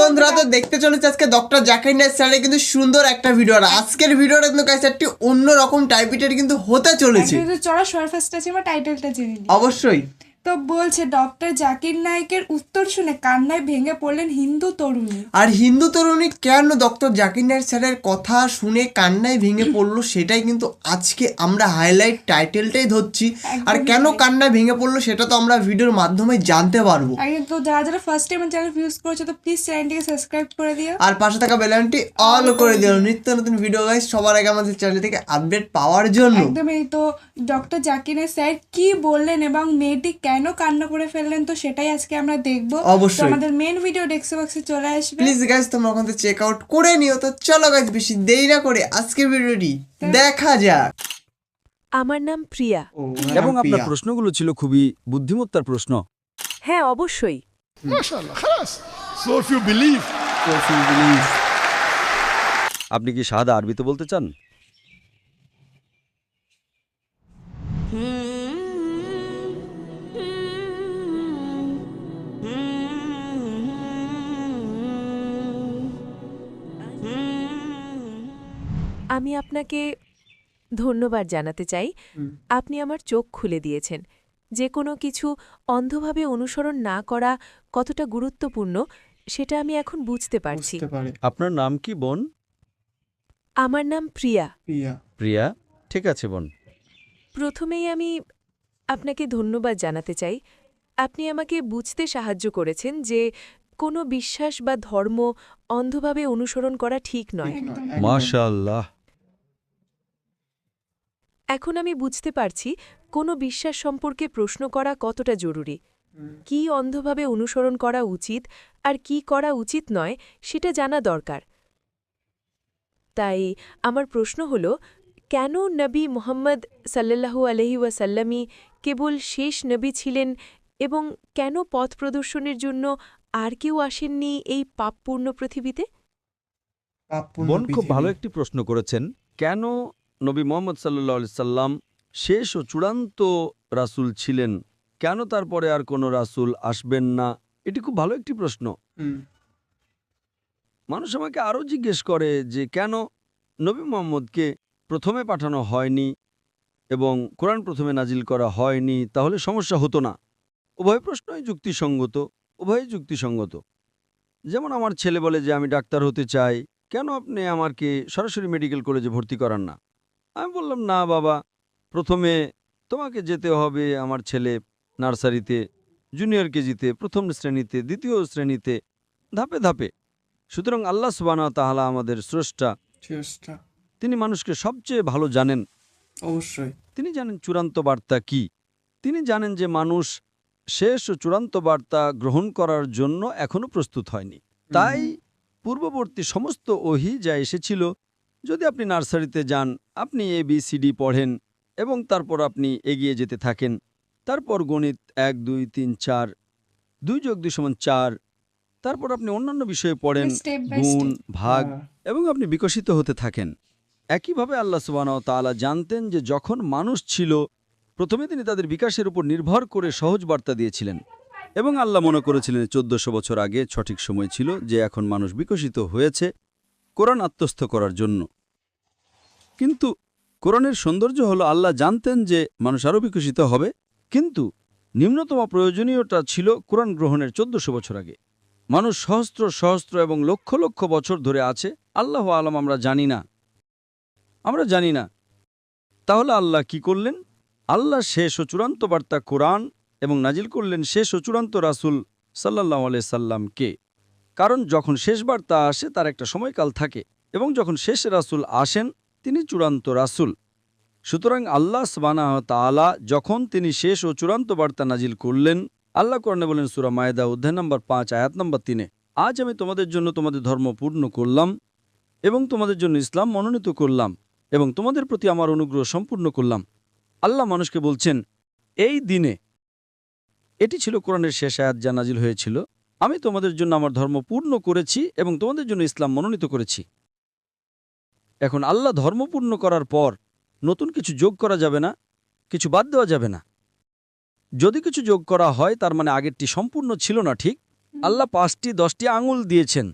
বন্ধুরা, তো দেখতে চলেছে আজকে ডক্টর জাকির নাইক স্যারের কিন্তু সুন্দর একটা ভিডিও। আর আজকের ভিডিওটা কিন্তু গাইস একটি অন্যরকম টাইপের কিন্তু হতে চলেছে। চলো সবার ফার্স্টে আছে আমরা টাইটেলটা জেনে নিই। অবশ্যই। তো বলছে ডক্টর জাকির নাইকের উত্তর শুনে কান্নায় ভেঙে পড়লেন হিন্দু তরুণী। আর হিন্দু তরুণী কেন ডক্টর জাকির নাইক স্যারের কথা শুনে কান্নায় ভেঙে পড়লো সেটাই কিন্তু আজকে আমরা হাইলাইট টাইটেলটাই ধরছি। আর কেন কান্নায় ভেঙে পড়লো সেটা তো আমরা ভিডিওর মাধ্যমে জানতে পারবো। আর তো যারা যারা ফার্স্ট টাইম চ্যানেল ভিউজ করেছে তো প্লিজ চ্যানেলটিকে সাবস্ক্রাইব করে দিও আর পাশে থাকা বেল আইকনটি অল করে দিও নিত্য নতুন ভিডিও গাইস সবার আগে আমাদের চ্যানেল থেকে আপডেট পাওয়ার জন্য। একদমই। তো ডক্টর জাকির নাইক স্যার কি বললেন এবং মেয়েটি কেন কান্না করে ফেললেন তো সেটাই আজকে আমরা দেখবো। অবশ্যই। তো আমাদের মেন ভিডিও ডেস্ক্রিপশন বক্সে চলে আসবে। প্লিজ গাইস তোমরা ওখান থেকে চেক আউট করে নিও। তো চলো গাইস বেশি দেরি না করে আজকের ভিডিওটি দেখা যাক। আমার নাম প্রিয়া। এবং আপনার প্রশ্নগুলো ছিল খুবই বুদ্ধিমত্তার প্রশ্ন। হ্যাঁ, অবশ্যই। MashaAllah, khalas. So if you believe, আপনি কি শাহাদা আরবিতে বলতে চান? আমি আপনাকে ধন্যবাদ জানাতে চাই। আপনি আমার চোখ খুলে দিয়েছেন। যে কোনো কিছু অন্ধভাবে অনুসরণ না করা কতটা গুরুত্বপূর্ণ সেটা আমি এখন বুঝতে পারছি। আপনার নাম কি বোন? আমার নাম প্রিয়া। প্রিয়া, ঠিক আছে বোন। প্রথমেই আমি আপনাকে ধন্যবাদ জানাতে চাই। আপনি আমাকে বুঝতে সাহায্য করেছেন যে কোনো বিশ্বাস বা ধর্ম অন্ধভাবে অনুসরণ করা ঠিক নয়। মাশাআল্লাহ। এখন আমি বুঝতে পারছি কোনো বিশ্বাস সম্পর্কে প্রশ্ন করা কতটা জরুরি। কি অন্ধভাবে অনুসরণ করা উচিত আর কি করা উচিত নয় সেটা জানা দরকার। তাই আমার প্রশ্ন হল, কেন নবী মুহাম্মদ সাল্লাল্লাহু আলাইহি ওয়াসাল্লামই কেবল শেষ নবী ছিলেন এবং কেন পথ প্রদর্শনের জন্য আর কেউ আসেননি এই পাপপূর্ণ পৃথিবীতে? বোন খুব ভালো একটি প্রশ্ন করেছেন। কেন নবী মোহাম্মদ সাল্লাল্লাহু আলাইহি সাল্লাম শেষ ও চূড়ান্ত রাসূল ছিলেন, কেন তারপরে আর কোনো রাসূল আসবেন না? এটি খুব ভালো একটি প্রশ্ন। মানুষ আমাকে আরও জিজ্ঞেস করে যে কেন নবী মুহাম্মদকে প্রথমে পাঠানো হয়নি এবং কোরআন প্রথমে নাজিল করা হয়নি, তাহলে সমস্যা হতো না। উভয় প্রশ্নই যুক্তিসঙ্গত, উভয়ই যুক্তিসঙ্গত। যেমন আমার ছেলে বলে যে আমি ডাক্তার হতে চাই, কেন আপনি আমাকে সরাসরি মেডিকেল কলেজে ভর্তি করান না? আমি বললাম, না বাবা, প্রথমে তোমাকে যেতে হবে আমার ছেলে নার্সারিতে, জুনিয়র কেজিতে, প্রথম শ্রেণীতে, দ্বিতীয় শ্রেণীতে, ধাপে ধাপে। সুতরাং আল্লাহ সুবহানাহু ওয়া তাআলা আমাদের স্রষ্টা, তিনি মানুষকে সবচেয়ে ভালো জানেন। অবশ্যই তিনি জানেন চূড়ান্ত বার্তা কি। তিনি জানেন যে মানুষ শেষ ও চূড়ান্ত বার্তা গ্রহণ করার জন্য এখনও প্রস্তুত হয়নি। তাই পূর্ববর্তী সমস্ত ওহী যা এসেছিল, যদি আপনি নার্সারিতে যান, আপনি ABCD পড়েন এবং তারপর আপনি এগিয়ে যেতে থাকেন, তারপর গণিত 1 2 3 4, 2 + 2 = 4, তারপর আপনি অন্যান্য বিষয়ে পড়েন, Step by গুণ, step। ভাগ, এবং আপনি বিকশিত হতে থাকেন। একইভাবে আল্লাহ সুবহানাহু ওয়া তাআলা জানতেন যে যখন মানুষ ছিল, প্রথমে তিনি তাদের বিকাশের উপর নির্ভর করে সহজ বার্তা দিয়েছিলেন এবং আল্লাহ মনে করেছিলেন 1400 বছর আগে সঠিক সময় ছিল যে এখন মানুষ বিকশিত হয়েছে কোরআন আত্মস্থ করার জন্য। কিন্তু কোরআনের সৌন্দর্য হলো আল্লাহ জানতেন যে মানুষ আরও বিকশিত হবে, কিন্তু নিম্নতম প্রয়োজনীয়তা ছিল কোরআন গ্রহণের 1400 বছর আগে। মানুষ সহস্র সহস্র এবং লক্ষ লক্ষ বছর ধরে আছে, আল্লাহু আলাম, আমরা জানি না। তাহলে আল্লাহ কি করলেন? আল্লাহ শেষ ও চূড়ান্ত বার্তা কোরআন এবং নাজিল করলেন শেষ ও চূড়ান্ত রাসূল সাল্লাল্লাহু আলাইহি সাল্লামকে। কারণ যখন শেষ বার্তা আসে তার একটা সময়কাল থাকে এবং যখন শেষ রাসূল আসেন তিনি চূড়ান্ত রাসূল। সুতরাং আল্লাহ সুবহানাহু ওয়া তাআলা যখন তিনি শেষ ও চূড়ান্ত বার্তা নাজিল করলেন, আল্লাহ কোরআনে বলেন সূরা মায়েদা অধ্যায় নম্বর 5 আয়াত নম্বর 3, আজ আমি তোমাদের জন্য তোমাদের ধর্ম পূর্ণ করলাম এবং তোমাদের জন্য ইসলাম মনোনীত করলাম এবং তোমাদের প্রতি আমার অনুগ্রহ সম্পূর্ণ করলাম। আল্লাহ মানুষকে বলছেন এই দিনে, এটি ছিল কোরআনের শেষ আয়াত যা নাজিল হয়েছিল, আমি তোমাদের জন্য আমার ধর্ম পূর্ণ করেছি এবং তোমাদের জন্য ইসলাম মনোনীত করেছি। এখন আল্লাহ ধর্ম পূর্ণ করার পর নতুন কিছু যোগ করা যাবে না, কিছু বাদ দেওয়া যাবে না। যদি কিছু যোগ করা হয় তার মানে আগেরটি সম্পূর্ণ ছিল না, ঠিক? আল্লাহ 5টি 10টি আঙুল দিয়েছেন।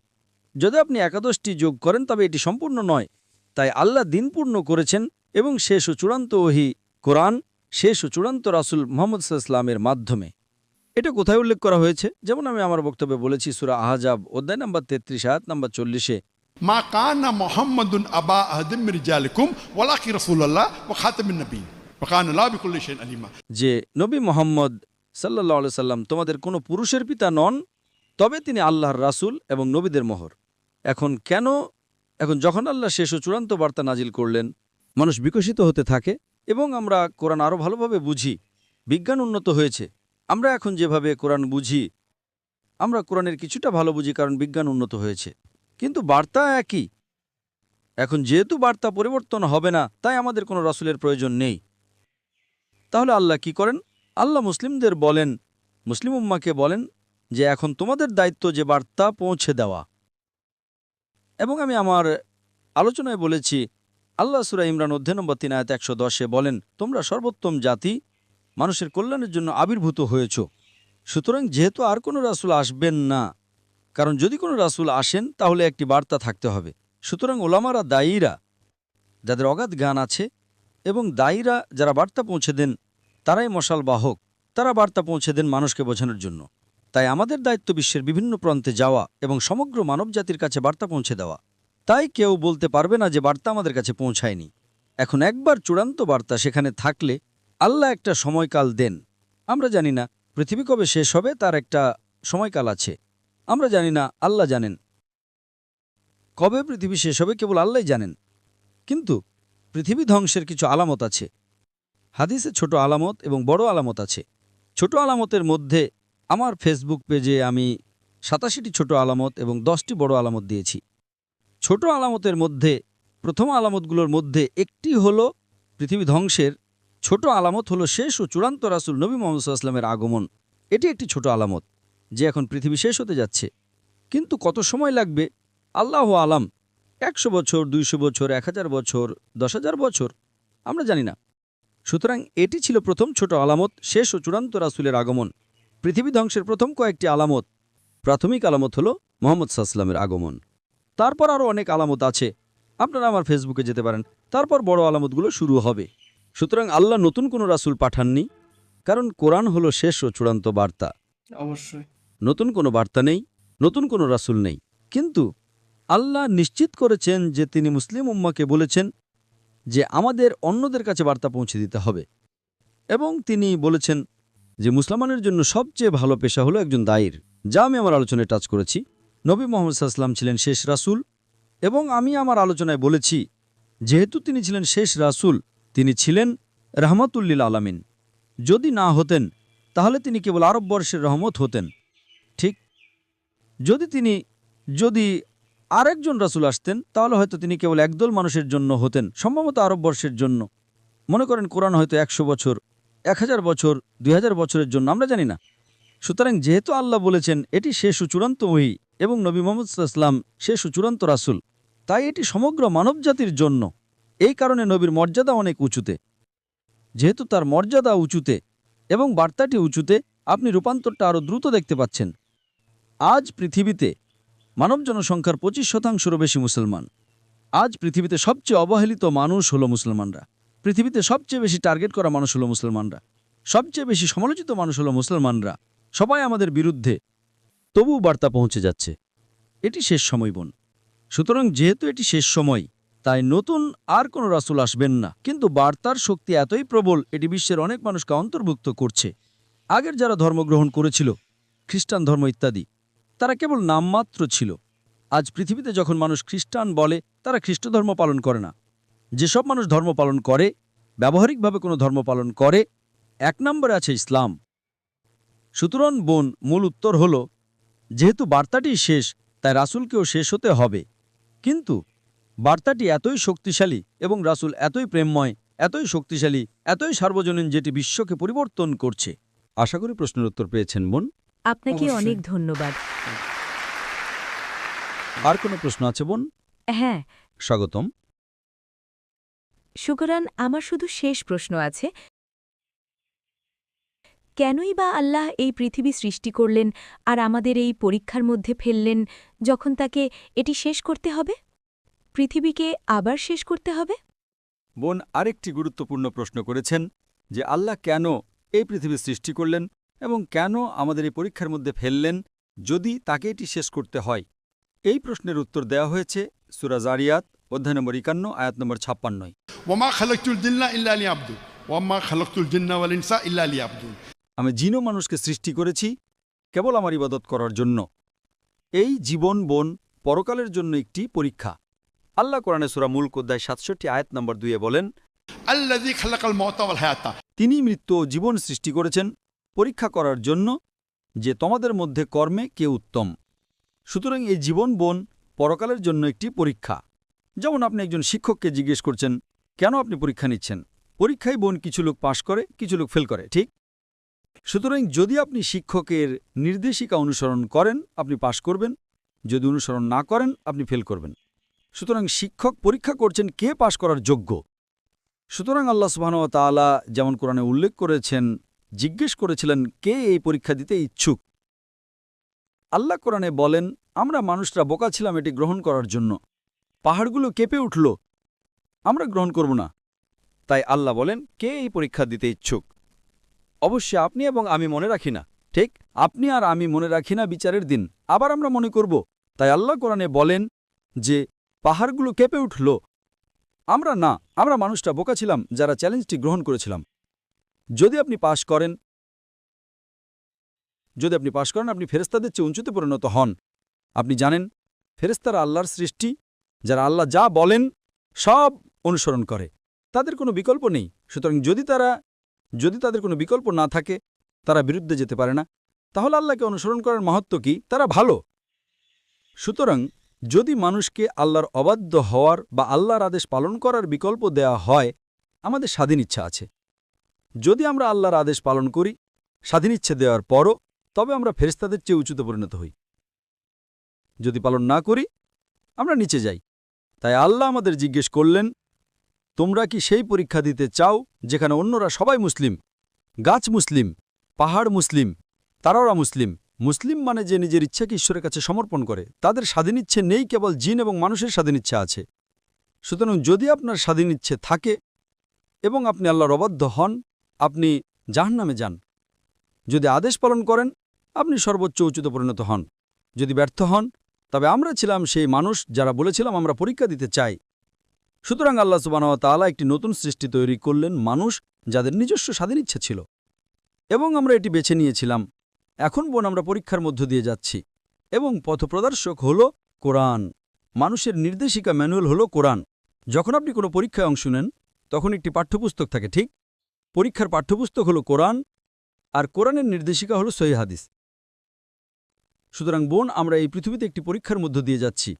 যদি আপনি একাদশটি যোগ করেন তবে এটি সম্পূর্ণ নয়। তাই আল্লাহ দিন পূর্ণ করেছেন এবং শেষ ও চূড়ান্ত ওহী কোরআন, শেষ ও চূড়ান্ত রাসূল মুহাম্মদ সাল্লাল্লাহু আলাইহি ওয়াসাল্লামের মাধ্যমে। এটা কোথায় উল্লেখ করা হয়েছে? যেমন আমি আমার বক্তব্যে বলেছি, সূরা আহজাব অধ্যায় নম্বর 33 আয়াত নম্বর 40-এ, ما كان محمد أبا أحد من رجالكم ولكن رسول الله وخاتم النبيين وكان الله بكل شيء عليما। যে নবী মুহাম্মদ সাল্লাল্লাহু আলাইহি সাল্লাম তোমাদের কোনো পুরুষের পিতা নন, তবে তিনি আল্লাহর রাসূল এবং নবীদের মোহর। এখন যখন আল্লাহ শেষ ও চূড়ান্ত বার্তা নাজিল করলেন, মানুষ বিকশিত হতে থাকে এবং আমরা কোরআন আরও ভালোভাবে বুঝি। বিজ্ঞান উন্নত হয়েছে। আমরা এখন যেভাবে কোরআন বুঝি, আমরা কোরআনের কিছুটা ভালো বুঝি কারণ বিজ্ঞান উন্নত হয়েছে, কিন্তু বার্তা একই। এখন যেহেতু বার্তা পরিবর্তন হবে না, তাই আমাদের কোনো রাসূলের প্রয়োজন নেই। তাহলে আল্লাহ কি করেন? আল্লাহ মুসলিমদের বলেন, মুসলিম উম্মাকে বলেন যে এখন তোমাদের দায়িত্ব যে বার্তা পৌঁছে দেওয়া। এবং আমি আমার আলোচনায় বলেছি, আল্লাহ সূরা ইমরান অধ্যায় নম্বর 3 আয়াত 110-এ বলেন, তোমরা সর্বোত্তম জাতি, মানুষের কল্যাণের জন্য আবির্ভূত হয়েছ। সুতরাং যেহেতু আর কোনো রাসূল আসবেন না, কারণ যদি কোনো রাসূল আসেন তাহলে একটি বার্তা থাকতে হবে। সুতরাং ওলামারা, দায়ীরা, যাদের অগাধ জ্ঞান আছে, এবং দায়ীরা যারা বার্তা পৌঁছে দেন, তারাই মশাল বাহক। তারা বার্তা পৌঁছে দেন মানুষকে বোঝানোর জন্য। তাই আমাদের দায়িত্ব বিশ্বের বিভিন্ন প্রান্তে যাওয়া এবং সমগ্র মানবজাতির কাছে বার্তা পৌঁছে দেওয়া। তাই কেউ বলতে পারবে না যে বার্তা আমাদের কাছে পৌঁছায়নি। এখন একবার চূড়ান্ত বার্তা সেখানে থাকলে আল্লাহ একটা সময়কাল দেন। আমরা জানি না পৃথিবী কবে শেষ হবে, তার একটা সময়কাল আছে। আমরা জানি না, আল্লাহ জানেন। কবে পৃথিবী শেষ হবে কেবল আল্লাহই জানেন। কিন্তু পৃথিবী ধ্বংসের কিছু আলামত আছে। হাদিসে ছোট আলামত এবং বড় আলামত আছে। ছোট আলামতের মধ্যে আমার ফেসবুক পেজে আমি 87টি ছোট আলামত এবং 10টি বড় আলামত দিয়েছি। ছোট আলামতের মধ্যে প্রথম আলামতগুলোর মধ্যে একটি হলো পৃথিবী ধ্বংসের। ছোট আলামত হলো শেষ ও চূড়ান্ত রাসূল নবী মুহাম্মদ সাল্লাল্লাহু আলাইহি ওয়াসাল্লামের আগমন। এটি একটি ছোট আলামত যে এখন পৃথিবী শেষ হতে যাচ্ছে। কিন্তু কত সময় লাগবে আল্লাহু আলাম। 100 বছর, 200 বছর, 1000 বছর, 10,000 বছর, আমরা জানি না। সুতরাং এটি ছিল প্রথম ছোট আলামত, শেষ ও চূড়ান্ত রাসূলের আগমন। পৃথিবী ধ্বংসের প্রথম কয়েকটি আলামত, প্রাথমিক আলামত হলো মুহাম্মদ সাল্লাল্লাহু আলাইহি ওয়াসাল্লামের আগমন। তারপর আরও অনেক আলামত আছে, আপনারা আমার ফেসবুকে যেতে পারেন। তারপর বড় আলামতগুলো শুরু হবে। সুতরাং আল্লাহ নতুন কোনো রাসূল পাঠাননি, কারণ কোরআন হলো শেষ ও চূড়ান্ত বার্তা। অবশ্যই নতুন কোনো বার্তা নেই, নতুন কোনো রাসূল নেই। কিন্তু আল্লাহ নিশ্চিত করেছেন যে তিনি মুসলিম উম্মাকে বলেছেন যে আমাদের অন্যদের কাছে বার্তা পৌঁছে দিতে হবে। এবং তিনি বলেছেন যে মুসলমানের জন্য সবচেয়ে ভালো পেশা হলো একজন দায়ীর, যা আমি আমার আলোচনায় টাচ করেছি। নবী মুহাম্মদ সাল্লাল্লাহু আলাইহি ওয়াসাল্লাম ছিলেন শেষ রাসূল, এবং আমি আমার আলোচনায় বলেছি যেহেতু তিনি ছিলেন শেষ রাসূল, তিনি ছিলেন রাহমাতুল লিল আলামিন। যদি না হতেন তাহলে তিনি কেবল আরববর্ষের রহমত হতেন। ঠিক, যদি আরেকজন রাসূল আসতেন তাহলে হয়তো তিনি কেবল একদল মানুষের জন্য হতেন, সম্ভবত আরববর্ষের জন্য। মনে করেন কোরআন হয়তো 100 বছর, 1000 বছর, 2000 বছরের জন্য, আমরা জানি না। সুতরাং যেহেতু আল্লাহ বলেছেন এটি শেষ ও চূড়ান্ত ওহী এবং নবী মুহাম্মদ সাল্লাল্লাহু আলাইহি ওয়াসাল্লাম শেষ ও চূড়ান্ত রাসূল, তাই এটি সমগ্র মানবজাতির জন্য। এই কারণে নবীর মর্যাদা অনেক উঁচুতে। যেহেতু তার মর্যাদা উঁচুতে এবং বার্তাটি উঁচুতে, আপনি রূপান্তরটা আরও দ্রুত দেখতে পাচ্ছেন। আজ পৃথিবীতে মানব জনসংখ্যার 25%-রও বেশি মুসলমান। আজ পৃথিবীতে সবচেয়ে অবহেলিত মানুষ হলো মুসলমানরা। পৃথিবীতে সবচেয়ে বেশি টার্গেট করা মানুষ হলো মুসলমানরা। সবচেয়ে বেশি সমালোচিত মানুষ হলো মুসলমানরা। সবাই আমাদের বিরুদ্ধে, তবুও বার্তা পৌঁছে যাচ্ছে। এটি শেষ সময় বোন। সুতরাং যেহেতু এটি শেষ সময়, তাই নতুন আর কোনো রাসূল আসবেন না। কিন্তু বার্তার শক্তি এতই প্রবল, এটি বিশ্বের অনেক মানুষকে অন্তর্ভুক্ত করছে। আগের যারা ধর্মগ্রহণ করেছিল, খ্রিস্টান ধর্ম ইত্যাদি, তারা কেবল নামমাত্র ছিল। আজ পৃথিবীতে যখন মানুষ খ্রিস্টান বলে, তারা খ্রিস্ট ধর্ম পালন করে না। যেসব মানুষ ধর্ম পালন করে, ব্যবহারিকভাবে কোনো ধর্ম পালন করে, 1 নম্বরে আছে ইসলাম। সুতরাং বোন, মূল উত্তর হল যেহেতু বার্তাটি শেষ, তাই রাসূলকেও শেষ হতে হবে। কিন্তু বার্তাটি এতই শক্তিশালী এবং রাসূল এতই প্রেমময়, এতই শক্তিশালী, এতই সার্বজনীন, যেটি বিশ্বকে পরিবর্তন করছে। আশা করি প্রশ্নের উত্তর পেয়েছেন বোন। আপনাকে অবশ্যই। অনেক ধন্যবাদ। আর কোনো প্রশ্ন আছে বোন? হ্যাঁ, স্বাগতম। শুকরান। আমার শুধু শেষ প্রশ্ন আছে, কেনই বা আল্লাহ এই পৃথিবী সৃষ্টি করলেন আর আমাদের এই পরীক্ষার মধ্যে ফেললেন যখন তাকে এটি শেষ করতে হবে? পৃথিবীকে আবার শেষ করতে হবে? বোন আরেকটি গুরুত্বপূর্ণ প্রশ্ন করেছেন যে আল্লাহ কেন এই পৃথিবী সৃষ্টি করলেন এবং কেন আমাদের এই পরীক্ষার মধ্যে ফেললেন যদি তাকে এটি শেষ করতে হয়। এই প্রশ্নের উত্তর দেওয়া হয়েছে সূরা জারিয়াত অধ্যায় নম্বর 51 আয়াত নম্বর 56। ওয়ামা খালাকতুল জিন্না ইল্লা লিয়াবুদুন ওয়ামা খালাকতুল জিন্না ওয়াল ইনসা ইল্লা লিয়াবুদুন। আমি জিন ও মানুষকে সৃষ্টি করেছি কেবল আমার ইবাদত করার জন্য। এই জীবন বোন পরকালের জন্য একটি পরীক্ষা। আল্লাহ কোরআনে সূরা মুলক অধ্যায় 67 আয়াত নম্বর 2 বলেন, আল্লাযী খালাকাল মাউতা ওয়াল হায়াতা। তিনি মৃত্যু ও জীবন সৃষ্টি করেছেন পরীক্ষা করার জন্য যে তোমাদের মধ্যে কর্মে কে উত্তম। সুতরাং এই জীবন বোন পরকালের জন্য একটি পরীক্ষা। যেমন আপনি একজন শিক্ষককে জিজ্ঞেস করছেন কেন আপনি পরীক্ষা নিচ্ছেন। পরীক্ষায় বোন কিছু লোক পাশ করে কিছু লোক ফেল করে, ঠিক? সুতরাং যদি আপনি শিক্ষকের নির্দেশিকা অনুসরণ করেন আপনি পাশ করবেন, যদি অনুসরণ না করেন আপনি ফেল করবেন। সুতরাং শিক্ষক পরীক্ষা করছেন কে পাশ করার যোগ্য। সুতরাং আল্লাহ সুবহানাহু ওয়া তাআলা যেমন কোরআনে উল্লেখ করেছেন জিজ্ঞেস করেছিলেন কে এই পরীক্ষা দিতে ইচ্ছুক। আল্লাহ কোরআনে বলেন আমরা মানুষরা বোকা ছিলাম এটি গ্রহণ করার জন্য। পাহাড়গুলো কেঁপে উঠল, আমরা গ্রহণ করব না। তাই আল্লাহ বলেন কে এই পরীক্ষা দিতে ইচ্ছুক। অবশ্যই আপনি এবং আমি মনে রাখি না, ঠিক? আপনি আর আমি মনে রাখি না বিচারের দিন আবার আমরা মনে করব। তাই আল্লাহ কোরআনে বলেন যে পাহাড়গুলো কেঁপে উঠল, আমরা না, আমরা মানুষটা বোকা ছিলাম যারা চ্যালেঞ্জটি গ্রহণ করেছিলাম। যদি আপনি পাশ করেন আপনি ফেরেশতাদের চেয়ে উঁচুতে পরিণত হন। আপনি জানেন ফেরেশতারা আল্লাহর সৃষ্টি, যারা আল্লাহ যা বলেন সব অনুসরণ করে, তাদের কোনো বিকল্প নেই। সুতরাং যদি তাদের কোনো বিকল্প না থাকে তারা বিরুদ্ধে যেতে পারে না, তাহলে আল্লাহকে অনুসরণ করার মাহাত্ম্য কি? তারা ভালো। সুতরাং যদি মানুষকে আল্লাহর অবাধ্য হওয়ার বা আল্লাহর আদেশ পালন করার বিকল্প দেয়া হয়, আমাদের স্বাধীন ইচ্ছা আছে। যদি আমরা আল্লাহর আদেশ পালন করি স্বাধীন ইচ্ছে দেওয়ার পরও, তবে আমরা ফেরেশতাদের চেয়ে উঁচুতে পরিণত হই। যদি পালন না করি আমরা নিচে যাই। তাই আল্লাহ আমাদের জিজ্ঞেস করলেন তোমরা কি সেই পরীক্ষা দিতে চাও যেখানে অন্যরা সবাই মুসলিম, গাছ মুসলিম, পাহাড় মুসলিম, তারাওরা মুসলিম। মুসলিম মানে যে নিজের ইচ্ছাকে ঈশ্বরের কাছে সমর্পণ করে, তাদের স্বাধীন ইচ্ছে নেই, কেবল জিন এবং মানুষের স্বাধীন ইচ্ছা আছে। সুতরাং যদি আপনার স্বাধীন ইচ্ছে থাকে এবং আপনি আল্লাহর অবাধ্য হন আপনি জাহান্নামে যান। যদি আদেশ পালন করেন আপনি সর্বোচ্চ উচ্চতে পরিণত হন। যদি ব্যর্থ হন তবে আমরা ছিলাম সেই মানুষ যারা বলেছিলাম আমরা পরীক্ষা দিতে চাই। সুতরাং আল্লাহ সুবহানাহু ওয়া তাআলা একটি নতুন সৃষ্টি তৈরি করলেন, মানুষ যাদের নিজস্ব স্বাধীন ইচ্ছা ছিল এবং আমরা এটি বেছে নিয়েছিলাম। এখন বোন আমরা পরীক্ষার মধ্য দিয়ে যাচ্ছি এবং পথপ্রদর্শক হল কোরআন। মানুষের নির্দেশিকা ম্যানুয়াল হল কোরআন। যখন আপনি কোনো পরীক্ষায় অংশ নেন তখন একটি পাঠ্যপুস্তক থাকে, ঠিক? পরীক্ষার পাঠ্যপুস্তক হল কোরআন আর কোরআনের নির্দেশিকা হল সহিহ হাদিস। সুতরাং বোন আমরা এই পৃথিবীতে একটি পরীক্ষার মধ্য দিয়ে যাচ্ছি,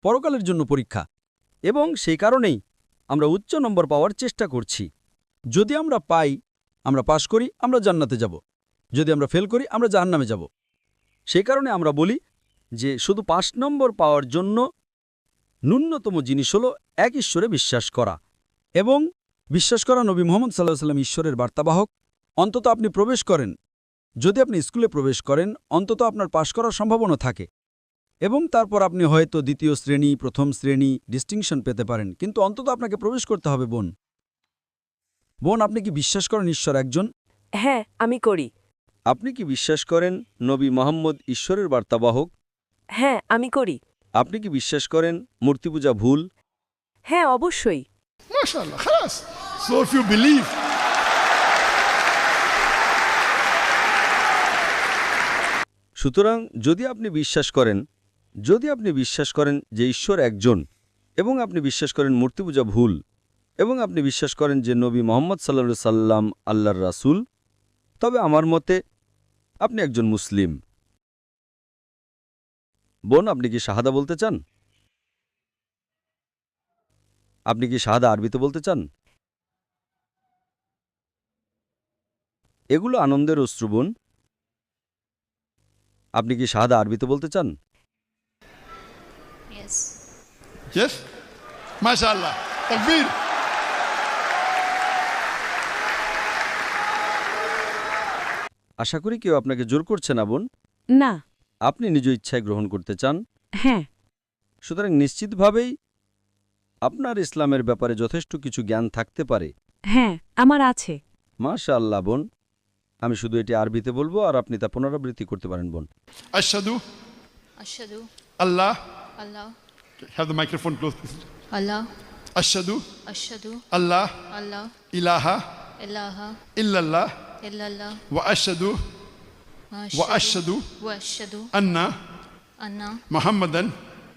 পরকালের জন্য পরীক্ষা, এবং সেই কারণেই আমরা উচ্চ নম্বর পাওয়ার চেষ্টা করছি। যদি আমরা পাই আমরা পাশ করি আমরা জান্নাতে যাব, যদি আমরা ফেল করি আমরা জাহান্নামে যাব। সেই কারণে আমরা বলি যে শুধু 5 নম্বর পাওয়ার জন্য ন্যূনতম জিনিস হল এক ঈশ্বরে বিশ্বাস করা এবং বিশ্বাস করা নবী মুহাম্মদ সাল্লাল্লাহু আলাইহি ওয়াসাল্লাম ঈশ্বরের বার্তাবাহক। অন্তত আপনি প্রবেশ করেন, যদি আপনি স্কুলে প্রবেশ করেন অন্তত আপনার পাশ করার সম্ভাবনা থাকে এবং তারপর আপনি হয়তো দ্বিতীয় শ্রেণী, প্রথম শ্রেণী ডিস্টিংশন পেতে পারেন, কিন্তু অন্তত আপনাকে প্রবেশ করতে হবে। বোন আপনি কি বিশ্বাস করেন ঈশ্বর একজন? হ্যাঁ, আমি করি। আপনি কি বিশ্বাস করেন নবী মুহাম্মদ ঈশ্বরের বার্তাবাহক? হ্যাঁ, আমি করি। আপনি কি বিশ্বাস করেন মূর্তি পূজা ভুল? হ্যাঁ, অবশ্যই। মাশাআল্লাহ, খালাস। So if you believe, সুতরাং যদি আপনি বিশ্বাস করেন যে ঈশ্বর একজন এবং আপনি বিশ্বাস করেন মূর্তি পূজা ভুল এবং আপনি বিশ্বাস করেন যে নবী মুহাম্মদ সাল্লাল্লাহু আলাইহি সাল্লাম আল্লাহর রাসূল, তবে আমার মতে আপনি একজন মুসলিম। বোন আপনি কি শাহাদা বলতে চান? আপনি কি শাহাদা আরবিতে বলতে চান? এগুলো আনন্দের অশ্রু বোন। আপনি কি শাহাদা আরবিতে বলতে চান? yes, মাশাআল্লাহ, তাকবীর। আশা করি কেউ আপনাকে জোর করছে না বোন, না। আপনি নিজ ইচ্ছায় গ্রহণ করতে চান। হ্যাঁ। সুতরাং নিশ্চিতভাবেই আপনার ইসলামের ব্যাপারে যথেষ্ট কিছু জ্ঞান থাকতে পারে। হ্যাঁ, আমার আছে। মাশাআল্লাহ বোন, আমি শুধু এটি আরবিতে বলবো আর আপনি তা পুনরাবৃত্তি করতে পারেন বোন। আশহাদু أشهد আল্লাহ, الله have the microphone close please. الله আশহাদু أشهد আল্লাহ الله ইলাহা إله ইল্লাল্লাহ إلا الله ওয়া আশহাদু وأشهد وأشهد أن أن محمدا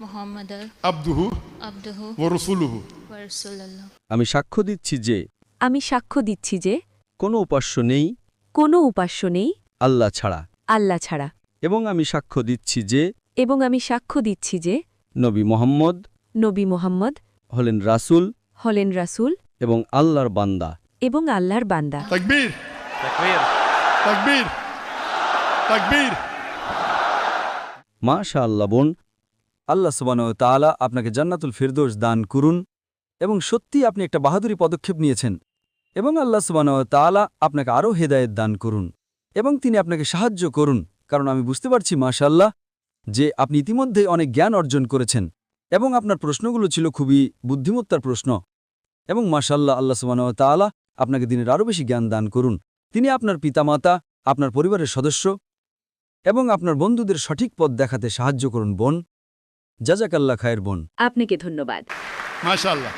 محمد عبده عبده ورسوله ورسول الله আমি সাক্ষ্য দিচ্ছি যে আমি সাক্ষ্য দিচ্ছি যে কোনো উপাস্য নেই কোনো উপাস্য নেই আল্লাহ ছাড়া, আল্লাহ ছাড়া, এবং আমি সাক্ষ্য দিচ্ছি যে এবং আমি সাক্ষ্য দিচ্ছি যে নবী মুহাম্মদ নবী মুহাম্মদ হলেন রাসূল হলেন রাসূল এবং আল্লাহর বান্দা। এবং আল্লাহর বান্দা। تكبير تكبير تكبير মাশাআল্লাহ বোন, আল্লাহ সুবহানাহু ওয়া তাআলা আপনাকে জান্নাতুল ফিরদৌস দান করুন এবং সত্যি আপনি একটা বাহাদুরি পদক্ষেপ নিয়েছেন এবং আল্লাহ সুবহানাহু ওয়া তাআলা আপনাকে আরও হেদায়েত দান করুন এবং তিনি আপনাকে সাহায্য করুন, কারণ আমি বুঝতে পারছি মাশাআল্লাহ যে আপনি ইতিমধ্যেই অনেক জ্ঞান অর্জন করেছেন এবং আপনার প্রশ্নগুলো ছিল খুবই বুদ্ধিমত্তার প্রশ্ন এবং মাশাআল্লাহ আল্লাহ সুবহানাহু ওয়া তাআলা আপনাকে দিনের আরও বেশি জ্ঞান দান করুন। তিনি আপনার পিতামাতা, আপনার পরিবারের সদস্য এবং আপনার বন্ধুদের সঠিক পথ দেখাতে সাহায্য করুন বোন। জাযাকাল্লাহ খায়ের বোন। আপনাকে ধন্যবাদ। ما شاء الله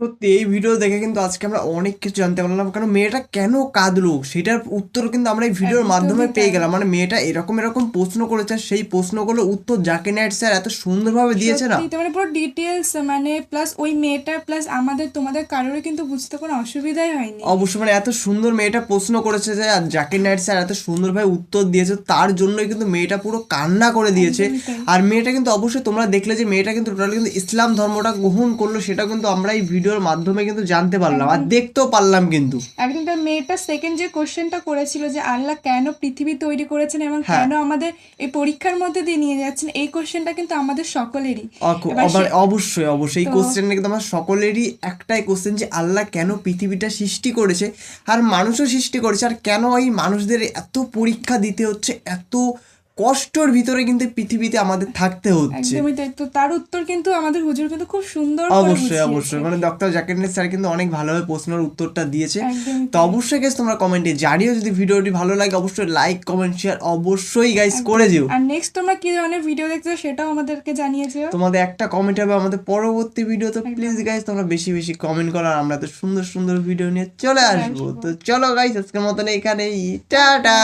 সত্যি এই ভিডিও দেখে কিন্তু আজকে আমরা অনেক কিছু জানতে পারলাম, কারণ মেয়েটা কেন কাঁদলো সেটার উত্তর কিন্তু আমরা এই ভিডিওর একদমই মাধ্যমে তাই। পেয়ে গেলাম। মানে মেয়েটা এরকম এরকম প্রশ্ন করেছে, সেই প্রশ্নগুলো উত্তর জাকির নায়েক স্যার এত সুন্দরভাবে দিয়েছে না। সত্যি তো মানে পুরো ডিটেলস, মানে প্লাস ওই মেয়েটার প্লাস আমাদের তোমাদের কারোরই কিন্তু বুঝতে কোনো অসুবিধাই হয়নি। অবশ্যই মানে এত সুন্দর মেয়েটা প্রশ্ন করেছে যে, আর জাকির নায়েক স্যার এত সুন্দরভাবে উত্তর দিয়েছে, তার জন্যই কিন্তু মেয়েটা পুরো কান্না করে দিয়েছে। একদমই তাই। আর মেয়েটা কিন্তু অবশ্যই তোমরা দেখলে যে মেয়েটা কিন্তু টোটালি কিন্তু ইসলাম ধর্মটা গ্রহণ করলো, সেটা কিন্তু আমরা এই ভিডিওর মাধ্যমে কিন্তু জানতে পারলাম আর দেখতেও পারলাম কিন্তু। একদম তার মেয়েটা সেকেন্ড যে কোশ্চেনটা করেছিল যে আল্লাহ কেন পৃথিবী তৈরি করেছেন এবং হ্যাঁ। কেন আমাদের এই পরীক্ষার মধ্যে দিয়ে নিয়ে যাচ্ছেন, এই কোশ্চেনটা কিন্তু আমাদের সকলেরই। এবার মানে অবশ্যই অবশ্যই এই তো- কোশ্চেনটা কিন্তু আমার সকলেরই একটাই কোশ্চেন যে আল্লাহ কেন পৃথিবীটা সৃষ্টি করেছে আর মানুষও সৃষ্টি করেছে, আর কেন এই মানুষদের এত পরীক্ষা দিতে হচ্ছে, এত কষ্টর ভিতরে কিন্তু পৃথিবীতে আমাদের থাকতে হচ্ছে। একদমই তাই। তো তার উত্তর কিন্তু আমাদের হুজুর কিন্তু খুব সুন্দর করে অবশ্যই বুঝিয়েছে। অবশ্যই মানে ডক্টর জাকির নায়েক স্যার কিন্তু অনেক ভালোভাবে প্রশ্নের উত্তরটা দিয়েছে। একদমই তো অবশ্যই গাইস তোমরা কমেন্টে জানিও, যদি ভিডিওটি ভালো লাগে অবশ্যই লাইক কমেন্ট শেয়ার অবশ্যই গাইস করে দিও। আর নেক্সট তোমরা কি ধরনের ভিডিও দেখছো সেটাও আমাদেরকে জানিয়েছো। তোমাদের একটা কমেন্ট হবে আমাদের পরবর্তী ভিডিও, তো প্লিজ গাইস তোমরা বেশি বেশি কমেন্ট করো, আর আমরা তো সুন্দর সুন্দর ভিডিও নিয়ে চলে আসবো। তো চলো গাইস আজকের মতন এখানেই টাটা।